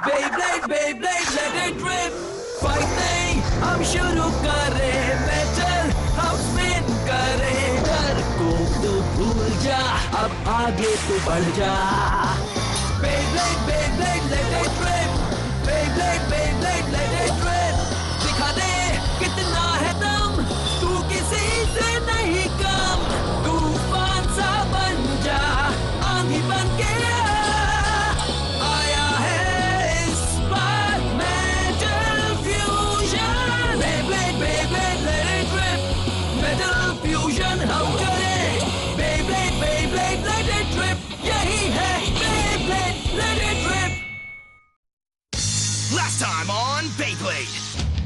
Beyblade, Beyblade, let it rip. Fighting, हम शुरू करें battle, हम spin करें डर को तो भूल जा, अब आगे तो बढ़ जा. Beyblade, Beyblade, let it rip. Beyblade, Beyblade, let it rip. दिखा दे कितना है दम, तू किसी से नहीं कम. तूफान सा बन जा, आंधी बन के आया है इस बार Metal Fusion. Beyblade, Beyblade, let it rip. Metal Fusion हम करें. Beyblade, Beyblade, let it rip. यही है Beyblade, let it rip. Last time on Beyblade.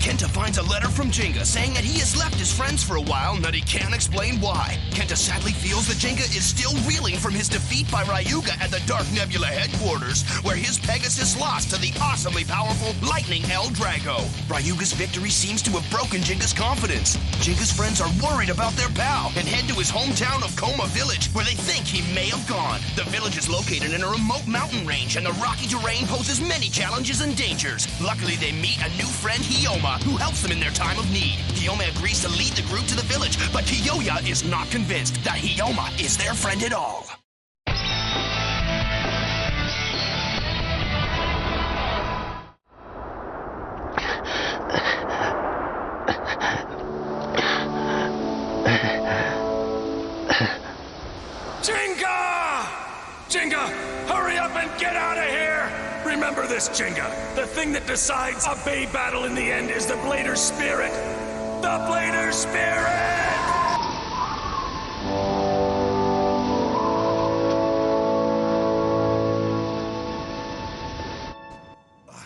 Kenta finds a letter from Jenga saying that he has left his friends for a while and that he can't explain why. Kenta sadly feels that Jenga is still reeling from his defeat by Ryuga at the Dark Nebula headquarters, where his Pegasus lost to the awesomely powerful Lightning El Drago. Ryuga's victory seems to have broken Jenga's confidence. Jenga's friends are worried about their pal and head to his hometown of Koma Village, where they think he may have gone. The village is located in a remote mountain range, and the rocky terrain poses many challenges and dangers. Luckily, they meet a new friend, Hiyoma, who helps them in their time of need. Hiyoma agrees to lead the group to the village, but Kiyoya is not convinced that Hiyoma is their friend at all. Jenga! Jenga, hurry up and get out of here! Remember this, Jenga. The thing that decides a Bey battle in the end is the Blader Spirit. The Blader Spirit!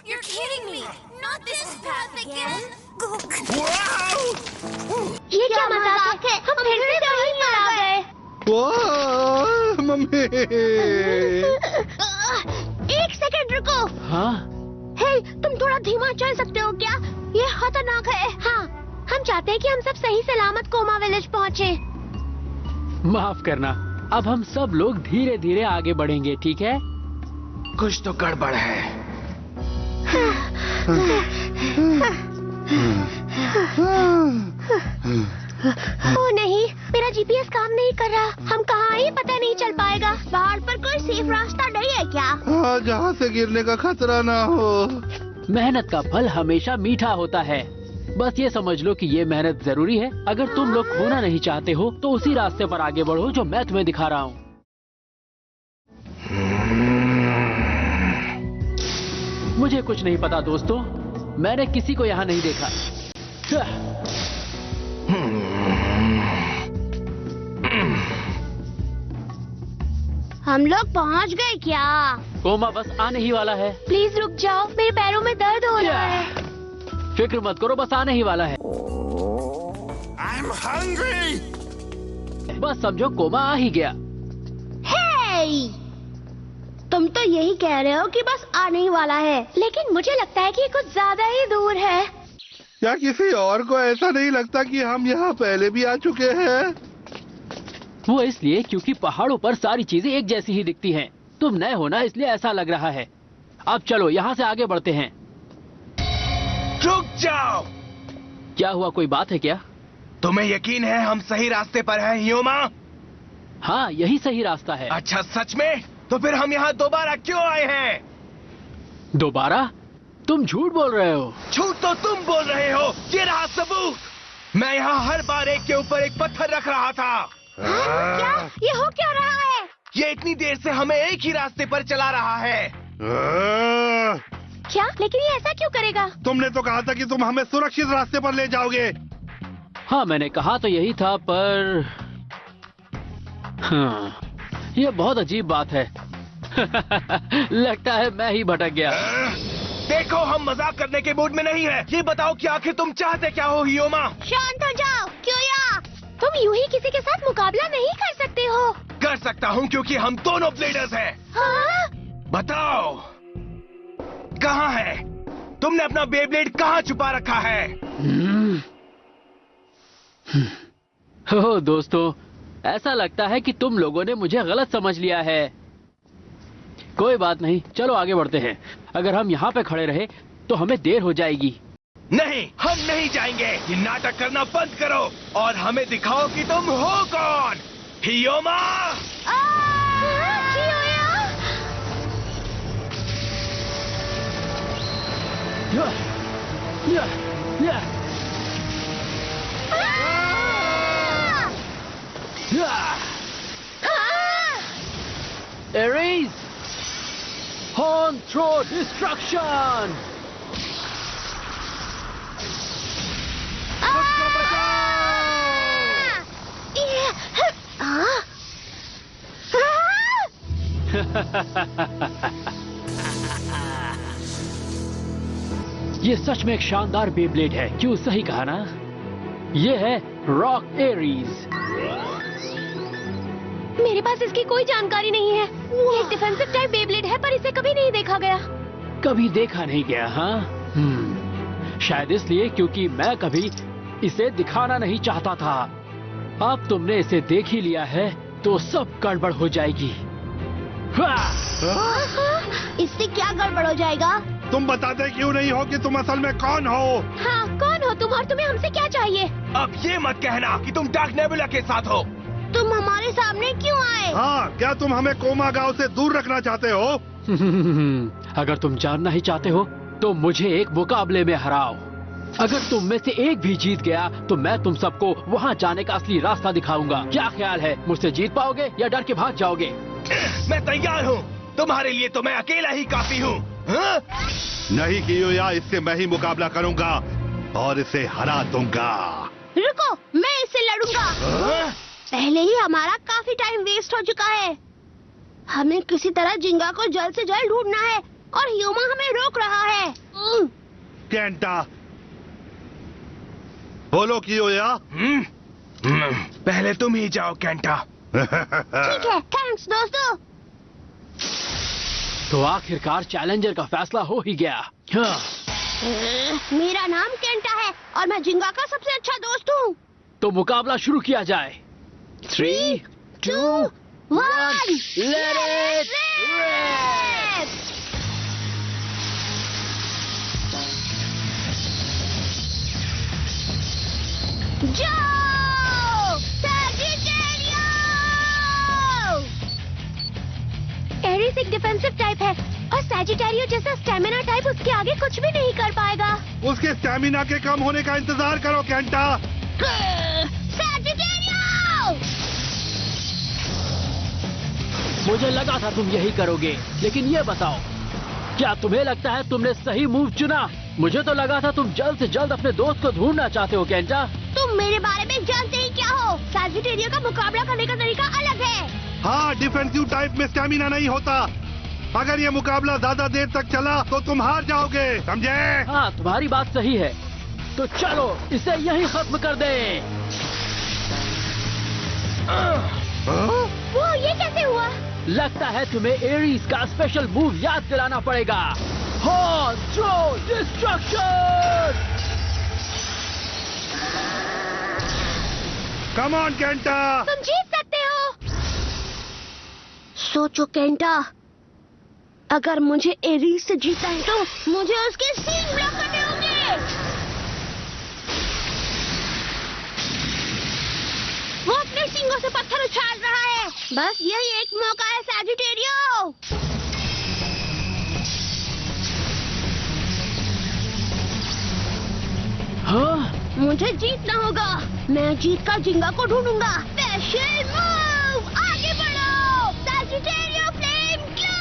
You're kidding me! Not this path again! Wow! ये क्या मजाक है? हम फिर से वहीं पर आ गए। वाह मम्मी. एक सेकंड रुको. हाँ? हे, तुम थोड़ा धीमा चल सकते हो क्या? ये खतरनाक है. हाँ, हम चाहते हैं कि हम सब सही सलामत कोमा विलेज पहुँचे. माफ करना, अब हम सब लोग धीरे धीरे आगे बढ़ेंगे, ठीक है? कुछ तो गड़बड़ है. ओ नहीं, मेरा जीपीएस काम नहीं कर रहा. हम कहाँ आए पता नहीं चल पाएगा. पहाड़ पर कोई सेफ रास्ता नहीं है क्या? हाँ, जहाँ से गिरने का खतरा ना हो. मेहनत का फल हमेशा मीठा होता है. बस ये समझ लो कि ये मेहनत जरूरी है. अगर तुम लोग खोना नहीं चाहते हो तो उसी रास्ते पर आगे बढ़ो जो मैं तुम्हें दिखा रहा हूँ. मुझे कुछ नहीं पता दोस्तों, मैंने किसी को यहाँ नहीं देखा. हम लोग पहुंच गए क्या? कोमा बस आने ही वाला है. प्लीज रुक जाओ, मेरे पैरों में दर्द हो रहा है. फिक्र मत करो, बस आने ही वाला है. I'm hungry! बस समझो कोमा आ ही गया. हे! तुम तो यही कह रहे हो कि बस आने ही वाला है, लेकिन मुझे लगता है कि ये कुछ ज्यादा ही दूर है. क्या किसी और को ऐसा नहीं लगता कि हम यहाँ पहले भी आ चुके हैं? वो इसलिए क्योंकि पहाड़ों पर सारी चीजें एक जैसी ही दिखती हैं. तुम नए हो ना, इसलिए ऐसा लग रहा है. अब चलो यहाँ से आगे बढ़ते हैं. रुक जाओ! क्या हुआ, कोई बात है क्या? तुम्हें यकीन है हम सही रास्ते पर हैं, हियोमा? हाँ, यही सही रास्ता है. अच्छा, सच में? तो फिर हम यहाँ दोबारा क्यों आए हैं? दोबारा? तुम झूठ बोल रहे हो. झूठ तो तुम बोल रहे हो. ये रहा सबूत. मैं यहाँ हर बार एक के ऊपर एक पत्थर रख रहा था. क्या? ये हो क्या रहा है? ये इतनी देर से हमें एक ही रास्ते पर चला रहा है. क्या? लेकिन ये ऐसा क्यों करेगा? तुमने तो कहा था कि तुम हमें सुरक्षित रास्ते पर ले जाओगे. हाँ, मैंने कहा तो यही था, पर हाँ, ये बहुत अजीब बात है. लगता है मैं ही भटक गया. देखो, हम मजाक करने के मूड में नहीं है. ये बताओ कि आखिर तुम चाहते क्या हो, हियोमा? शांत हो जाओ. क्यों या? तुम यूं ही किसी के साथ मुकाबला नहीं कर सकते हो. कर सकता हूँ क्योंकि हम दोनों ब्लेडर्स हैं. हाँ? बताओ, कहाँ है? तुमने अपना बेब्लेड कहाँ छुपा रखा है? हो दोस्तों, ऐसा लगता है कि तुम लोगों ने मुझे गलत समझ लिया है. कोई बात नहीं, चलो आगे बढ़ते हैं। अगर हम यहाँ पे खड़े रहे तो हमें देर हो जाएगी। नहीं, हम नहीं जाएंगे। ये नाटक करना बंद करो और हमें दिखाओ कि तुम हो कौन। हियोमा! Ares! Horn throw destruction! ये सच में एक शानदार बेब्लेड है, क्यों? सही कहा ना? ये है रॉक एरीज। मेरे पास इसकी कोई जानकारी नहीं है। ये एक डिफेंसिव टाइप बेब्लेड है, पर इसे कभी नहीं देखा गया। कभी देखा नहीं गया, हाँ? शायद इसलिए क्योंकि मैं कभी इसे दिखाना नहीं चाहता था। अब तुमने इसे देख ही लिया है तो सब गड़बड़ हो जाएगी। इससे क्या गड़बड़ हो जाएगा? तुम बताते क्यों नहीं हो कि तुम असल में कौन हो? हाँ, कौन हो तुम और तुम्हें हमसे क्या चाहिए? अब ये मत कहना कि तुम डार्क नेबुला के साथ हो। तुम हमारे सामने क्यों आए? हाँ, क्या तुम हमें कोमा गांव से दूर रखना चाहते हो? अगर तुम जानना ही चाहते हो तो मुझे एक मुकाबले में हराओ। अगर तुम में से एक भी जीत गया तो मैं तुम सबको वहाँ जाने का असली रास्ता दिखाऊंगा। क्या ख्याल है, मुझसे जीत पाओगे या डर के भाग जाओगे? मैं तैयार हूँ। तुम्हारे लिए तो मैं अकेला ही काफी हूँ। नहीं कियोया, इससे मैं ही मुकाबला करूंगा और इसे हरा दूंगा। रुको, मैं इससे लड़ूंगा। पहले ही हमारा काफी टाइम वेस्ट हो चुका है। हमें किसी तरह जिंगा को जल्द से जल्द ढूंढना है और ह्यूमा हमें रोक रहा है। केंटा, बोलो कियोया। पहले तुम ही जाओ केंटा। ठीक है, थैंक्स दोस्तों। तो आखिरकार चैलेंजर का फैसला हो ही गया। हाँ। मेरा नाम केंटा है और मैं जिंगा का सबसे अच्छा दोस्त हूँ। तो मुकाबला शुरू किया जाए। 3, 2, 1, let it rip! जाओ, सैजिटेरियो! एरिस एक डिफेंसिव टाइप है और सैजिटेरियो जैसा स्टैमिना टाइप उसके आगे कुछ भी नहीं कर पाएगा। उसके स्टैमिना के कम होने का इंतजार करो केंटा। मुझे लगा था तुम यही करोगे, लेकिन ये बताओ, क्या तुम्हें लगता है तुमने सही मूव चुना? मुझे तो लगा था तुम जल्द से जल्द अपने दोस्त को ढूंढना चाहते हो केंटा। तुम मेरे बारे में जानते ही क्या हो? सैजिटेरियो का मुकाबला करने का तरीका अलग है। हाँ, डिफेंसिव टाइप में स्टैमिना नहीं होता। अगर ये मुकाबला ज्यादा देर तक चला तो तुम हार जाओगे, समझे? हाँ, तुम्हारी बात सही है। तो चलो इसे यहीं खत्म कर दे। वो ये कैसे हुआ? लगता है तुम्हें एरीज का स्पेशल मूव याद दिलाना पड़ेगा। Horn throw destruction! Come on Kenta! तुम जीत सकते हो। सोचो केंटा, अगर मुझे एरीज से जीतना है तो मुझे उसके सींग ब्लॉक करने होंगे। वो अपने सींगों से पत्थर उछाल रहा है। बस यही एक मौका है सैजिटेरियो। हाँ? मुझे जीतना होगा। मैं जीत कर जिंगा को ढूंढूंगा। स्पेशल मूव, आगे बढ़ो, सैजिटेरियो फ्लेम ग्लो!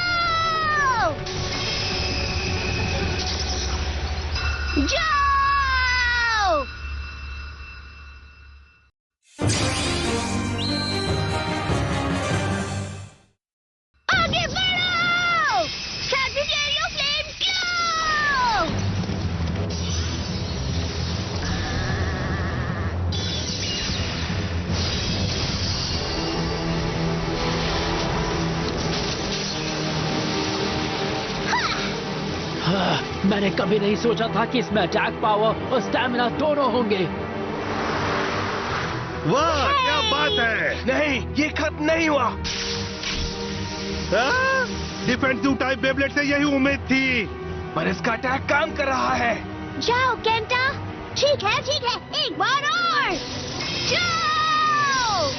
जाओ! आगे बढ़ो, सैजिटेरियो फ्लेम ग्लो! हाँ, मैंने कभी नहीं सोचा था कि इसमें अटैक पावर और स्टैमिना दोनों होंगे। वाह, क्या बात है! नहीं, ये खत्म नहीं हुआ। डिफेंसिव टाइप बेब्लेड से यही उम्मीद थी। पर इसका अटैक काम कर रहा है। जाओ केंटा, ठीक है, एक बार और जाओ।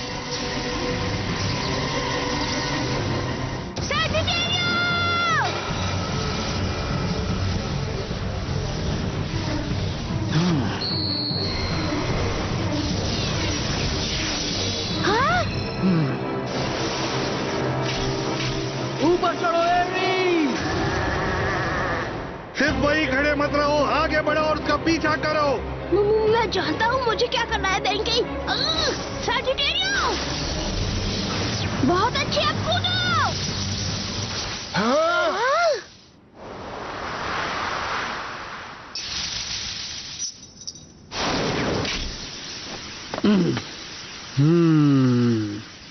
सैजिटेरियो! हाँ? ऊपर चढ़ो एरी। सिर्फ वही खड़े मत रहो, आगे बढ़ो और उसका पीछा करो। मैं जानता हूँ मुझे क्या करना है बेंकी। सैजिटेरियो! बहुत अच्छे, अब कूदो। हाँ?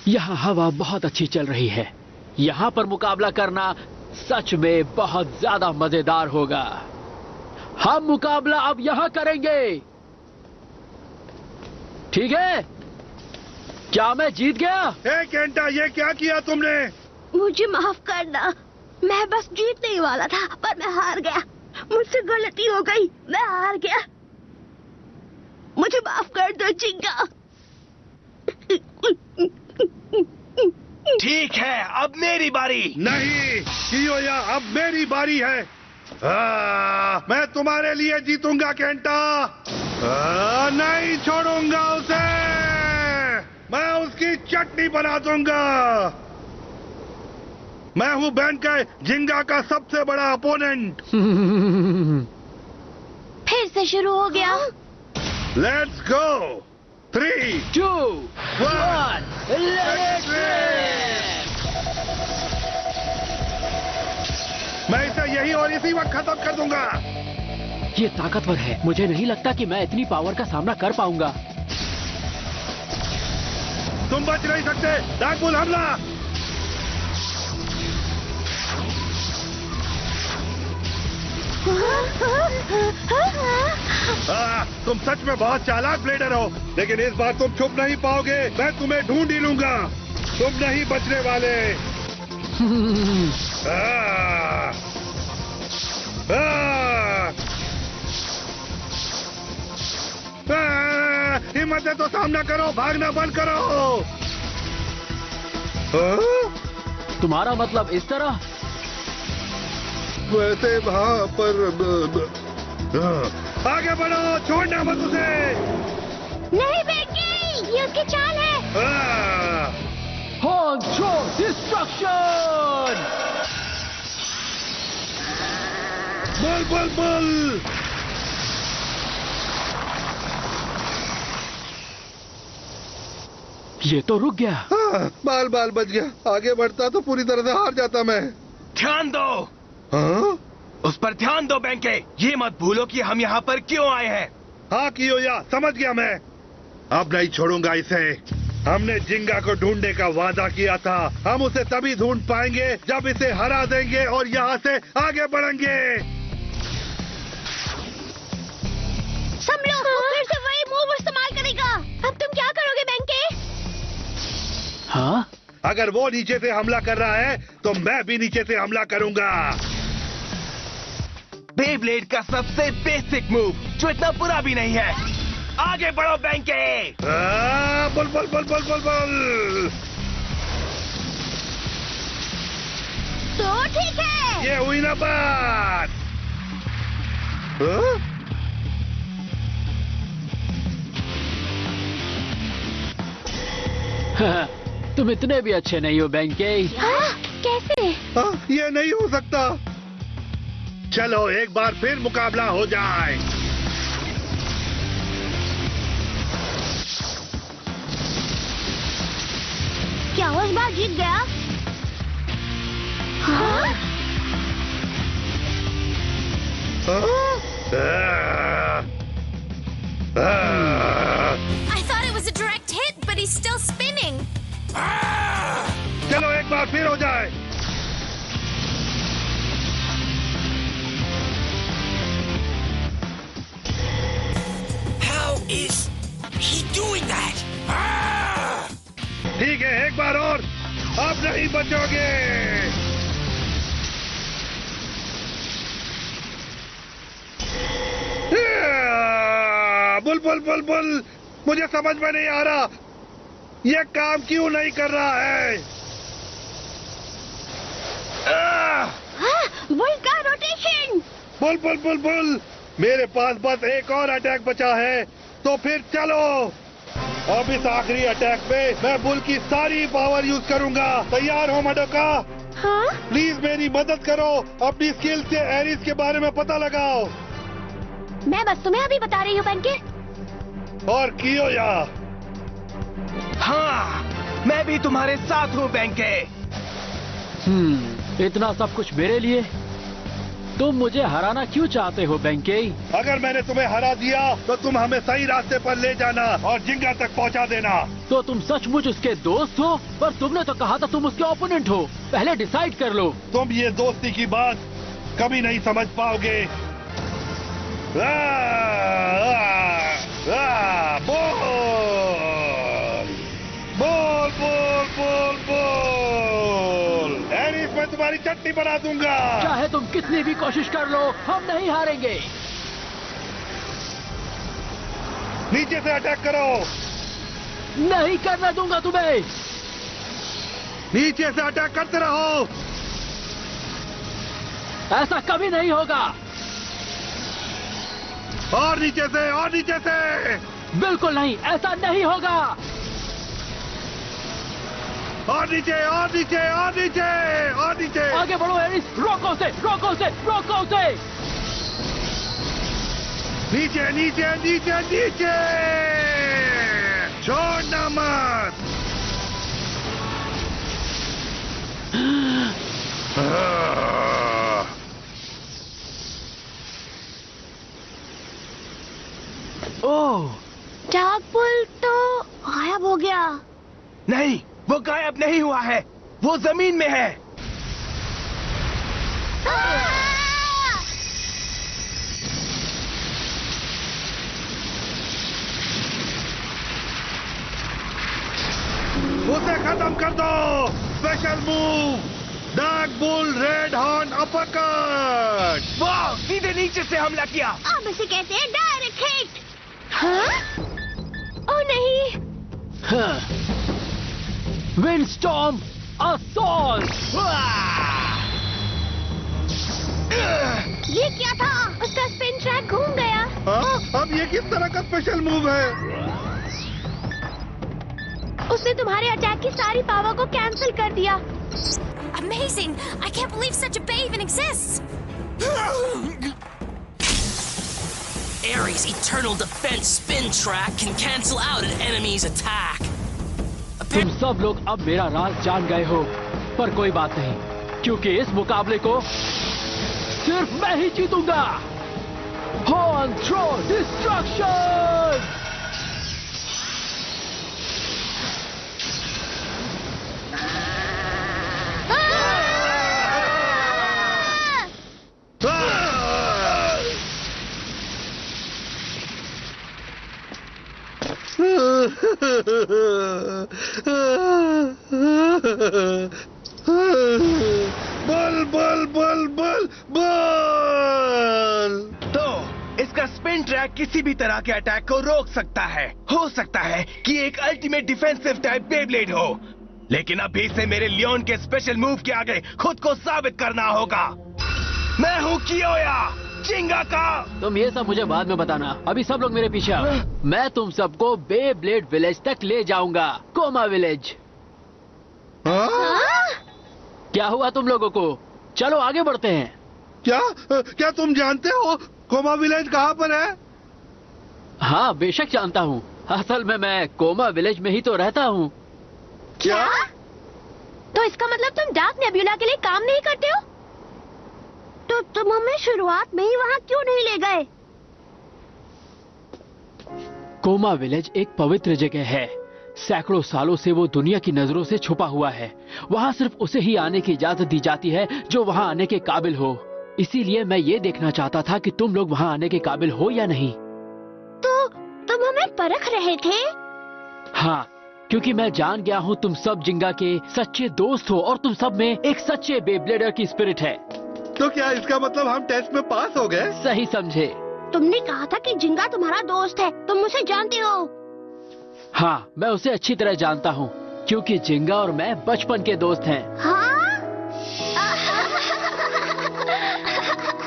यहाँ हवा बहुत अच्छी चल रही है। यहाँ पर मुकाबला करना सच में बहुत ज्यादा मजेदार होगा। हम मुकाबला अब यहाँ करेंगे, ठीक है? क्या मैं जीत गया? ए केंटा, ये क्या किया तुमने? मुझे माफ करना, मैं बस जीतने ही वाला था, पर मैं हार गया। मुझसे गलती हो गई, मैं हार गया। मुझे माफ कर दो जिंगा। ठीक है, अब मेरी बारी। नहीं कियोया, अब मेरी बारी है। मैं तुम्हारे लिए जीतूंगा केंटा। नहीं छोड़ूंगा उसे, मैं उसकी चटनी बना दूंगा। मैं हूँ बेंके, जिंगा का सबसे बड़ा अपोनेंट। फिर से शुरू हो गया। Let's go. 3, 2, 1 let's मैं इसे यही और इसी वक्त खत्म कर दूंगा। ये ताकतवर है। मुझे नहीं लगता कि मैं इतनी पावर का सामना कर पाऊंगा। तुम बच नहीं सकते। डार्कबुल हमला। तुम सच में बहुत चालाक ब्लेडर हो, लेकिन इस बार तुम छुप नहीं पाओगे। मैं तुम्हें ढूंढ ही लूंगा। तुम नहीं बचने वाले। हिम्मत है तो सामना करो, भागना बंद करो। तुम्हारा मतलब इस तरह? वैसे वहाँ पर आगे बढ़ो, छोड़ना मत उसे। नहीं बेंकी, ये उसकी चाल है। Honcho destruction! बल बल बल। ये तो रुक गया। बाल बाल बच गया। आगे बढ़ता तो पूरी तरह से हार जाता मैं। ध्यान दो। हाँ? उस पर ध्यान दो बेंके। ये मत भूलो कि हम यहाँ पर क्यों आए हैं। हाँ कियोया, समझ गया मैं। अब नहीं छोड़ूंगा इसे। हमने जिंगा को ढूंढने का वादा किया था। हम उसे तभी ढूंढ पाएंगे जब इसे हरा देंगे और यहाँ से आगे बढ़ेंगे। समझो, वो फिर से वही मूव इस्तेमाल करेगा। अब तुम क्या करोगे बेंके? हाँ? अगर वो नीचे से हमला कर रहा है तो मैं भी नीचे से हमला करूंगा। बेब्लेड का सबसे बेसिक मूव, जो इतना बुरा भी नहीं है। आगे बढ़ो बेंके। Bull bull bull bull bull bull. तो ठीक है। ये हुई ना बात। तुम इतने भी अच्छे नहीं हो बेंके। कैसे? ये नहीं हो सकता। चलो एक बार फिर मुकाबला हो जाए। क्या वो इस बार जीत गया? हाँ? I thought it was a direct hit, but he's still spinning. चलो एक बार फिर हो जाए। How is he doing that? ठीक है, एक बार और। अब नहीं बचोगे। बुलबुल मुझे समझ में नहीं आ रहा ये काम क्यों नहीं कर रहा है। बुल का रोटेशन। बुल मेरे पास बस एक और अटैक बचा है तो फिर चलो। अब इस आखिरी अटैक में मैं बुल की सारी पावर यूज करूंगा। तैयार हो मडोका? हाँ? प्लीज मेरी मदद करो, अपनी स्किल से एरिस के बारे में पता लगाओ। मैं बस तुम्हें अभी बता रही हूँ बेंके। और कियोया? हाँ, मैं भी तुम्हारे साथ हूँ बेंके। इतना सब कुछ मेरे लिए? तुम मुझे हराना क्यों चाहते हो बेंके? अगर मैंने तुम्हें हरा दिया तो तुम हमें सही रास्ते पर ले जाना और जिंगा तक पहुंचा देना। तो तुम सचमुच उसके दोस्त हो? पर तुमने तो कहा था तुम उसके ओपोनेंट हो। पहले डिसाइड कर लो। तुम ये दोस्ती की बात कभी नहीं समझ पाओगे। बोल एरिस, मैं तुम्हारी चटनी बना दूंगा। चाहे तुम कितनी भी कोशिश कर लो, हम नहीं हारेंगे। नीचे से अटैक करो। नहीं करने दूंगा तुम्हें। नीचे से अटैक करते रहो। ऐसा कभी नहीं होगा। और नीचे से, और नीचे से। बिल्कुल नहीं, ऐसा नहीं होगा। और नीचे, और नीचे, और नीचे, और नीचे। आगे बढ़ो एरिस, रोको उसे, रोको उसे, रोको उसे। नीचे नीचे नीचे नीचे, छोड़ना मत। ओह, डार्क बुल तो गायब हो गया। नहीं, वो गायब नहीं हुआ है, वो जमीन में है। उसे खत्म कर दो। Special move, dark bull red horn uppercut. वाह, सीधे नीचे से हमला किया। अब इसे कहते हैं डायरेक्ट हिट। हाँ? ओ नहीं। विंडस्टॉर्म असॉल्ट। ये क्या था? उसका स्पिन ट्रैक घूम गया। हाँ, अब ये किस तरह का स्पेशल मूव है? उसने तुम्हारे अटैक की सारी पावर को कैंसिल कर दिया। Amazing! I can't believe such a bay even exists! Ares' eternal defense spin track can cancel out an enemy's attack. तुम सब लोग अब मेरा राज जान गए हो, पर कोई बात नहीं, क्योंकि इस मुकाबले को सिर्फ मैं ही जीतूंगा। Horn throw destruction. बल बल बल बल बल। तो इसका स्पिन ट्रैक किसी भी तरह के अटैक को रोक सकता है। हो सकता है कि एक अल्टीमेट डिफेंसिव टाइप बेब्लेड हो, लेकिन अभी से मेरे लियोन के स्पेशल मूव के आगे खुद को साबित करना होगा। मैं हूँ कियोया, जिंगा का। तुम ये सब मुझे बाद में बताना, अभी सब लोग मेरे पीछे आओ। मैं तुम सबको बेब्लेड विलेज तक ले जाऊंगा, कोमा विलेज। क्या हुआ तुम लोगों को? चलो आगे बढ़ते हैं। क्या तुम जानते हो कोमा विलेज कहाँ पर है? हाँ बेशक जानता हूँ, असल में मैं कोमा विलेज में ही तो रहता हूँ। क्या? तो इसका मतलब तुम डार्क नेब्यूला के लिए काम नहीं करते हो? तो तुम हमें शुरुआत में ही वहाँ क्यों नहीं ले गए? कोमा विलेज एक पवित्र जगह है। सैकड़ों सालों से वो दुनिया की नजरों से छुपा हुआ है। वहाँ सिर्फ उसे ही आने की इजाजत दी जाती है जो वहाँ आने के काबिल हो। इसीलिए मैं ये देखना चाहता था कि तुम लोग वहाँ आने के काबिल हो या नहीं। तो तुम हमें परख रहे थे? हाँ, क्योंकि मैं जान गया हूँ तुम सब जिंगा के सच्चे दोस्त हो और तुम सब में एक सच्चे बेब्लेडर की स्पिरिट है। तो क्या इसका मतलब हम टेस्ट में पास हो गए? सही समझे, तुमने कहा था कि जिंगा तुम्हारा दोस्त है, तुम उसे जानती हो। हाँ, मैं उसे अच्छी तरह जानता हूँ क्योंकि जिंगा और मैं बचपन के दोस्त हैं। हाँ?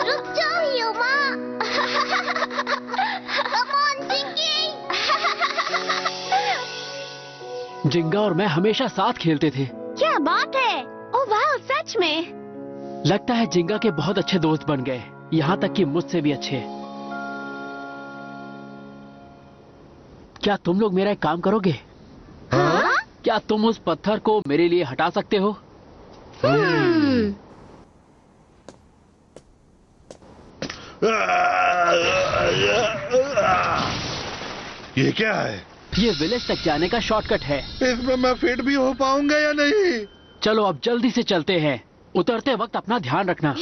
रुक जाओ ह्यूमा। Come on, जिंगी। जिंगा और मैं हमेशा साथ खेलते थे। क्या बात है? ओह वाह, सच में? लगता है जिंगा के बहुत अच्छे दोस्त बन गए, यहाँ तक कि मुझसे भी अच्छे। क्या तुम लोग मेरा एक काम करोगे? हाँ? क्या तुम उस पत्थर को मेरे लिए हटा सकते हो? ये क्या है? ये विलेज तक जाने का शॉर्टकट है। इसमें मैं फिट भी हो पाऊंगा या नहीं? चलो अब जल्दी से चलते हैं। उतरते वक्त अपना ध्यान रखना।